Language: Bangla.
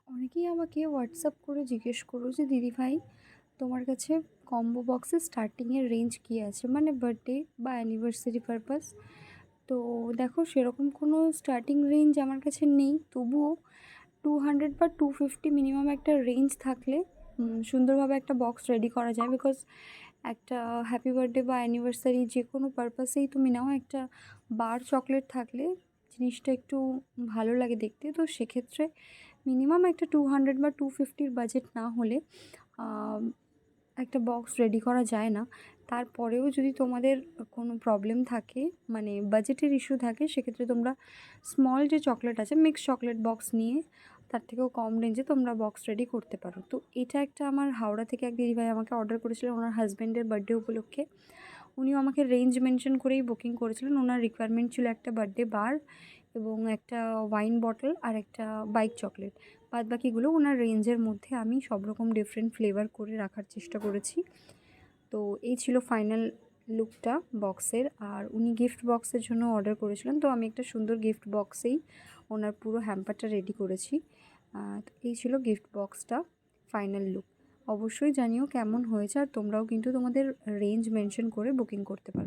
অনেকেই আমাকে হোয়াটসঅ্যাপ করে জিজ্ঞেস করো যে দিদিভাই তোমার কাছে কম্বো বক্সের স্টার্টিংয়ের রেঞ্জ কী আছে, মানে বার্থডে বা অ্যানিভার্সারি পারপাস। তো দেখো, সেরকম কোনো স্টার্টিং রেঞ্জ আমার কাছে নেই, তবুও 200 বা 250 মিনিমাম একটা রেঞ্জ থাকলে সুন্দরভাবে একটা বক্স রেডি করা যায়। বিকজ একটা হ্যাপি বার্থডে বা অ্যানিভার্সারি যে কোনো পারপাসেই তুমি নাও, একটা বার চকলেট থাকলে জিনিসটা একটু ভালো লাগে দেখতে। তো সেক্ষেত্রে মিনিমাম একটা 200 বা 250-র বাজেট না হলে একটা বক্স রেডি করা যায় না। তারপরেও যদি তোমাদের কোনো প্রবলেম থাকে, মানে বাজেটের ইস্যু থাকে, সেক্ষেত্রে তোমরা স্মল যে চকলেট আছে, মিক্স চকলেট বক্স নিয়ে তার থেকেও কম রেঞ্জে তোমরা বক্স রেডি করতে পারো। তো এটা একটা আমার হাওড়া থেকে এক দিদিভাই আমাকে অর্ডার করেছিলেন ওনার হাজব্যান্ডের বার্থডে উপলক্ষে। উনিও আমাকে রেঞ্জ মেনশন করেই বুকিং করেছিলেন। ওনার রিকোয়ারমেন্ট ছিল একটা বার্থডে বার এবং একটা ওয়াইন বটল আর একটা বাইক চকলেট। বাদবাকিগুলো ওনার রেঞ্জের মধ্যে আমি সব রকম ডিফারেন্ট ফ্লেভার করে রাখার চেষ্টা করেছি। তো এই ছিল ফাইনাল লুকটা বক্সের। আর উনি গিফট বক্সের জন্য অর্ডার করেছিলেন, তো আমি একটা সুন্দর গিফট বক্সেই ওনার পুরো হ্যাম্পারটা রেডি করেছি। তো এই ছিল গিফট বক্সটা ফাইনাল লুক। অবশ্যই জানিও কেমন হয়েছে, আর তোমরাও কিন্তু তোমাদের রেঞ্জ মেনশন করে বুকিং করতে পারো।